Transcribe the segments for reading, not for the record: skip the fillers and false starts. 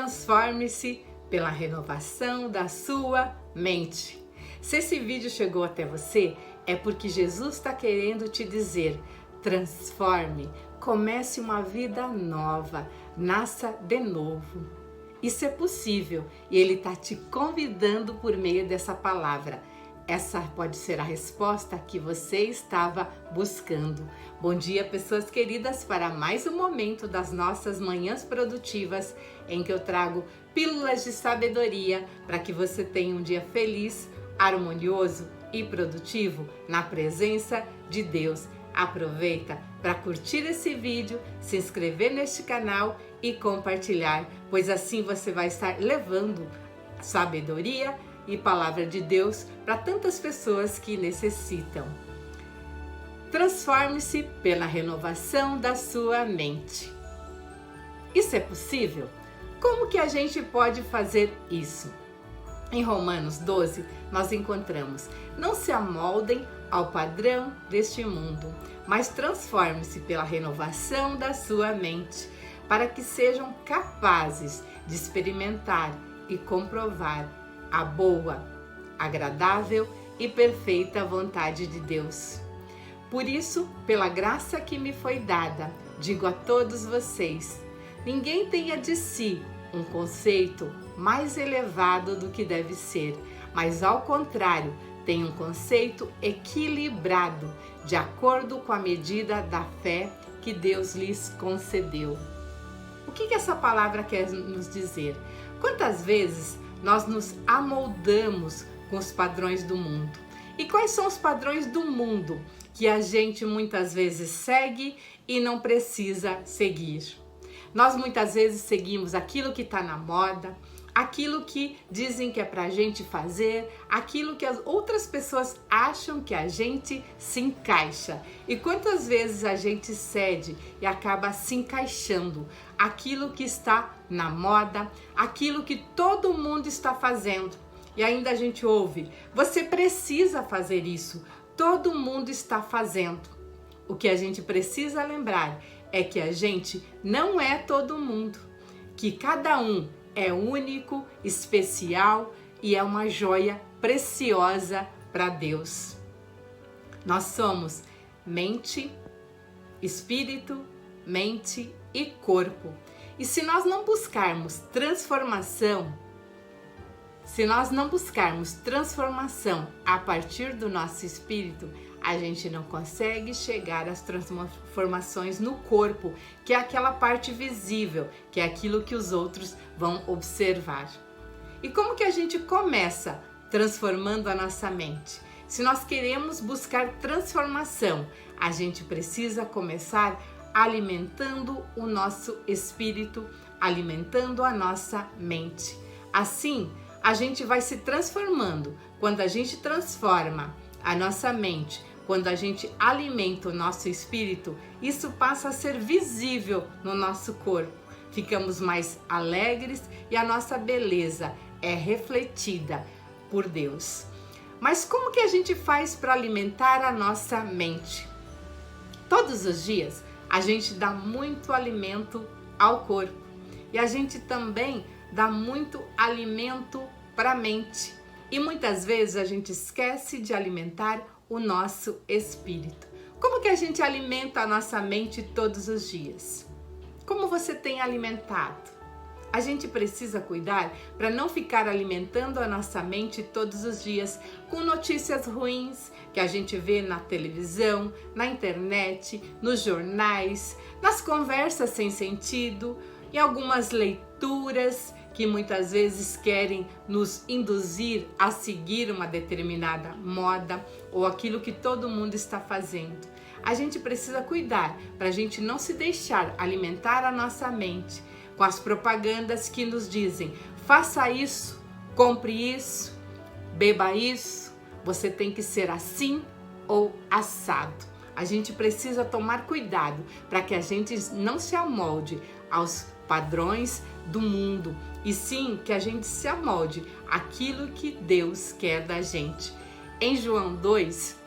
transforme-se pela renovação da sua mente. Se esse vídeo chegou até você, é porque Jesus está querendo te dizer: transforme, comece uma vida nova, nasça de novo. Isso é possível e Ele está te convidando por meio dessa palavra. Essa pode ser a resposta que você estava buscando. Bom dia, pessoas queridas, para mais um momento das nossas manhãs produtivas, em que eu trago pílulas de sabedoria para que você tenha um dia feliz, harmonioso e produtivo na presença de Deus. Aproveita para curtir esse vídeo, se inscrever neste canal e compartilhar, pois assim você vai estar levando sabedoria e palavra de Deus para tantas pessoas que necessitam. Transforme-se pela renovação da sua mente. Isso é possível? Como que a gente pode fazer isso? Em Romanos 12, nós encontramos: não se amoldem ao padrão deste mundo, mas transforme-se pela renovação da sua mente, para que sejam capazes de experimentar e comprovar a boa, agradável e perfeita vontade de Deus. Por isso, pela graça que me foi dada, digo a todos vocês: ninguém tenha de si um conceito mais elevado do que deve ser, mas ao contrário, tenha um conceito equilibrado, de acordo com a medida da fé que Deus lhes concedeu. O que essa palavra quer nos dizer? Quantas vezes nós nos amoldamos com os padrões do mundo? E quais são os padrões do mundo que a gente muitas vezes segue e não precisa seguir? Nós muitas vezes seguimos aquilo que está na moda, aquilo que dizem que é para a gente fazer, aquilo que as outras pessoas acham que a gente se encaixa. E quantas vezes a gente cede e acaba se encaixando aquilo que está na moda, aquilo que todo mundo está fazendo. E ainda a gente ouve: você precisa fazer isso, todo mundo está fazendo. O que a gente precisa lembrar é que a gente não é todo mundo, que cada um é único, especial e é uma joia preciosa para Deus. Nós somos mente, espírito, mente e corpo. E se nós não buscarmos transformação, a partir do nosso espírito, a gente não consegue chegar às transformações no corpo, que é aquela parte visível, que é aquilo que os outros vão observar. E como que a gente começa transformando a nossa mente? Se nós queremos buscar transformação, a gente precisa começar alimentando o nosso espírito, alimentando a nossa mente. Assim, a gente vai se transformando. Quando a gente transforma a nossa mente, quando a gente alimenta o nosso espírito, isso passa a ser visível no nosso corpo. Ficamos mais alegres e a nossa beleza é refletida por Deus. Mas como que a gente faz para alimentar a nossa mente? Todos os dias a gente dá muito alimento ao corpo e a gente também dá muito alimento para a mente. E muitas vezes a gente esquece de alimentar o nosso espírito. Como que a gente alimenta a nossa mente todos os dias? Como você tem alimentado? A gente precisa cuidar para não ficar alimentando a nossa mente todos os dias com notícias ruins que a gente vê na televisão, na internet, nos jornais, nas conversas sem sentido, em algumas leituras que muitas vezes querem nos induzir a seguir uma determinada moda ou aquilo que todo mundo está fazendo. A gente precisa cuidar para a gente não se deixar alimentar a nossa mente com as propagandas que nos dizem: faça isso, compre isso, beba isso, você tem que ser assim ou assado. A gente precisa tomar cuidado para que a gente não se amolde aos padrões do mundo, e sim que a gente se amolde àquilo que Deus quer da gente. Em João 2,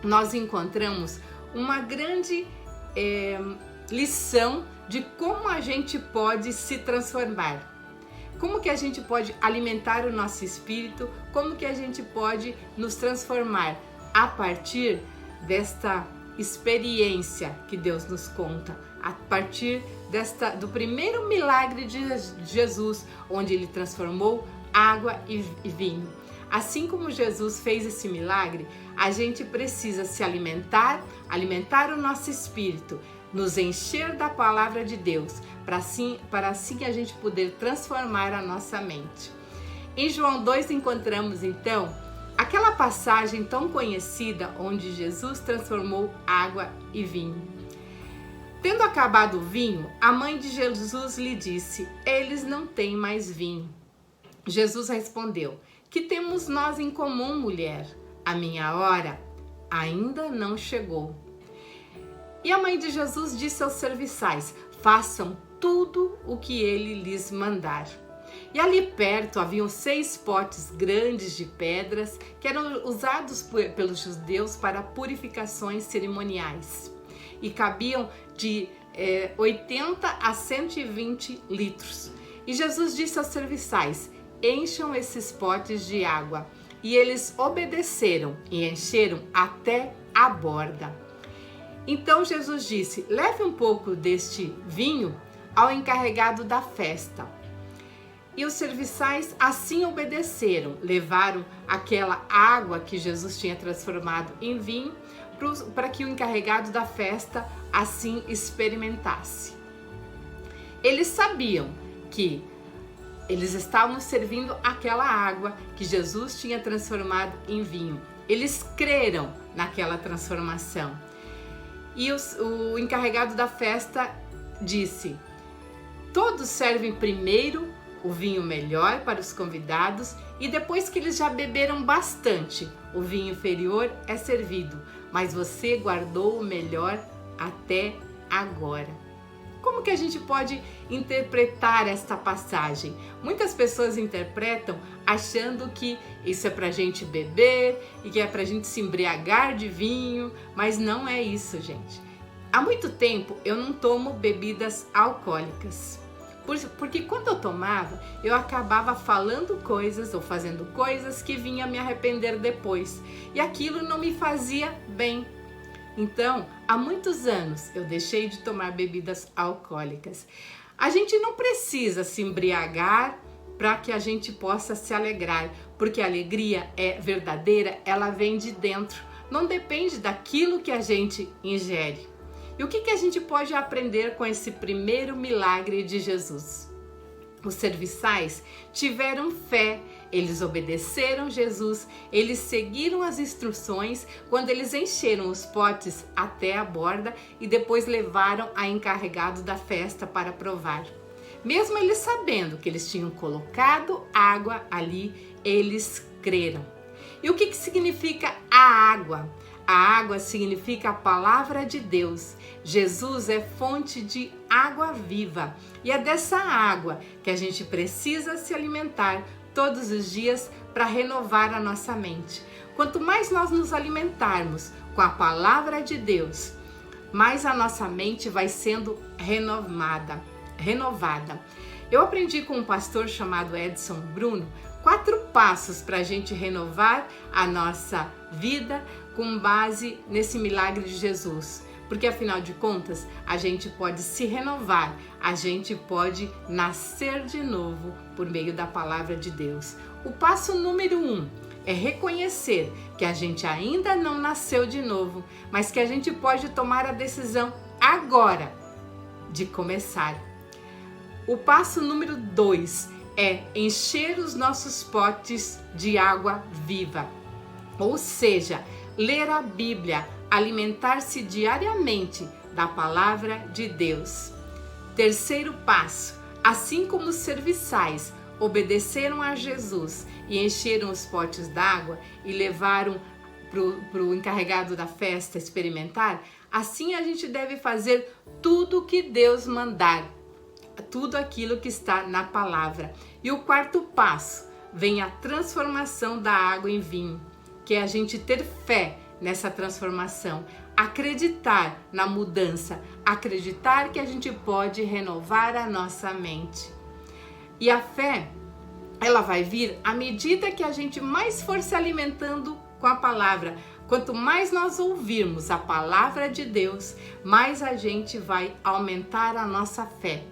nós encontramos uma grande lição de como a gente pode se transformar. Como que a gente pode alimentar o nosso espírito? Como que a gente pode nos transformar a partir desta experiência que Deus nos conta, a partir do primeiro milagre de Jesus, onde ele transformou água e vinho. Assim como Jesus fez esse milagre, a gente precisa se alimentar o nosso espírito, nos encher da palavra de Deus, para assim a gente poder transformar a nossa mente. Em João 2 encontramos então aquela passagem tão conhecida onde Jesus transformou água e vinho. Tendo acabado o vinho, a mãe de Jesus lhe disse: eles não têm mais vinho. Jesus respondeu: que temos nós em comum, mulher? A minha hora ainda não chegou. E a mãe de Jesus disse aos serviçais: façam tudo o que ele lhes mandar. E ali perto haviam 6 potes grandes de pedras que eram usados pelos judeus para purificações cerimoniais e cabiam de 80 a 120 litros. E Jesus disse aos serviçais: encham esses potes de água. E eles obedeceram e encheram até a borda. Então Jesus disse: leve um pouco deste vinho ao encarregado da festa. E os serviçais assim obedeceram, levaram aquela água que Jesus tinha transformado em vinho para que o encarregado da festa assim experimentasse. Eles sabiam que eles estavam servindo aquela água que Jesus tinha transformado em vinho. Eles creram naquela transformação. E o encarregado da festa disse: todos servem primeiro o vinho melhor para os convidados e depois que eles já beberam bastante, o vinho inferior é servido, mas você guardou o melhor até agora. Como que a gente pode interpretar esta passagem? Muitas pessoas interpretam achando que isso é para a gente beber e que é para a gente se embriagar de vinho, mas não é isso, gente. Há muito tempo eu não tomo bebidas alcoólicas. Porque quando eu tomava, eu acabava falando coisas ou fazendo coisas que vinha me arrepender depois. E aquilo não me fazia bem. Então, há muitos anos eu deixei de tomar bebidas alcoólicas. A gente não precisa se embriagar para que a gente possa se alegrar, porque a alegria é verdadeira, ela vem de dentro, não depende daquilo que a gente ingere. E o que a gente pode aprender com esse primeiro milagre de Jesus? Os serviçais tiveram fé, eles obedeceram Jesus, eles seguiram as instruções quando eles encheram os potes até a borda e depois levaram a encarregado da festa para provar. Mesmo eles sabendo que eles tinham colocado água ali, eles creram. E o que significa a água? A água significa a palavra de Deus. Jesus é fonte de água viva e é dessa água que a gente precisa se alimentar todos os dias para renovar a nossa mente. Quanto mais nós nos alimentarmos com a palavra de Deus, mais a nossa mente vai sendo renovada. Eu aprendi com um pastor chamado Edson Bruno 4 passos para a gente renovar a nossa vida com base nesse milagre de Jesus. Porque afinal de contas, a gente pode se renovar, a gente pode nascer de novo por meio da palavra de Deus. O passo número 1 é reconhecer que a gente ainda não nasceu de novo, mas que a gente pode tomar a decisão agora de começar. O passo número 2 é encher os nossos potes de água viva, ou seja, ler a Bíblia, alimentar-se diariamente da palavra de Deus. Terceiro passo, assim como os serviçais obedeceram a Jesus e encheram os potes d'água e levaram para o encarregado da festa experimentar, assim a gente deve fazer tudo o que Deus mandar, tudo aquilo que está na palavra. E o quarto passo, vem a transformação da água em vinho, que é a gente ter fé nessa transformação, acreditar na mudança, acreditar que a gente pode renovar a nossa mente. E a fé, ela vai vir à medida que a gente mais for se alimentando com a palavra. Quanto mais nós ouvirmos a palavra de Deus, mais a gente vai aumentar a nossa fé.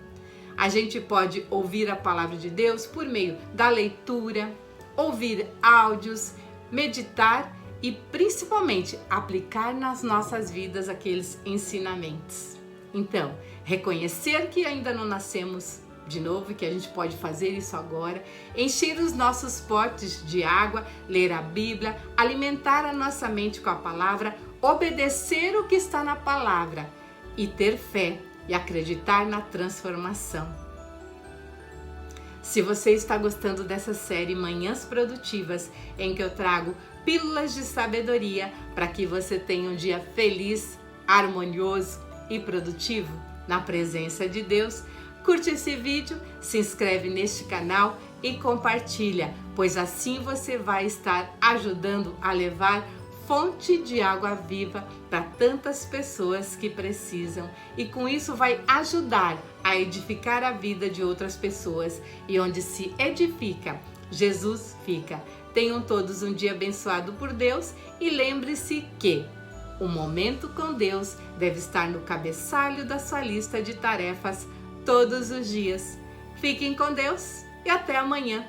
A gente pode ouvir a palavra de Deus por meio da leitura, ouvir áudios, meditar e principalmente aplicar nas nossas vidas aqueles ensinamentos. Então, reconhecer que ainda não nascemos de novo, que a gente pode fazer isso agora, encher os nossos potes de água, ler a Bíblia, alimentar a nossa mente com a palavra, obedecer o que está na palavra e ter fé e acreditar na transformação. Se você está gostando dessa série Manhãs Produtivas, em que eu trago pílulas de sabedoria para que você tenha um dia feliz, harmonioso e produtivo na presença de Deus, curte esse vídeo, se inscreve neste canal e compartilha, pois assim você vai estar ajudando a levar fonte de água viva para tantas pessoas que precisam, e com isso vai ajudar a edificar a vida de outras pessoas, e onde se edifica, Jesus fica. Tenham todos um dia abençoado por Deus e lembre-se que o momento com Deus deve estar no cabeçalho da sua lista de tarefas todos os dias. Fiquem com Deus e até amanhã.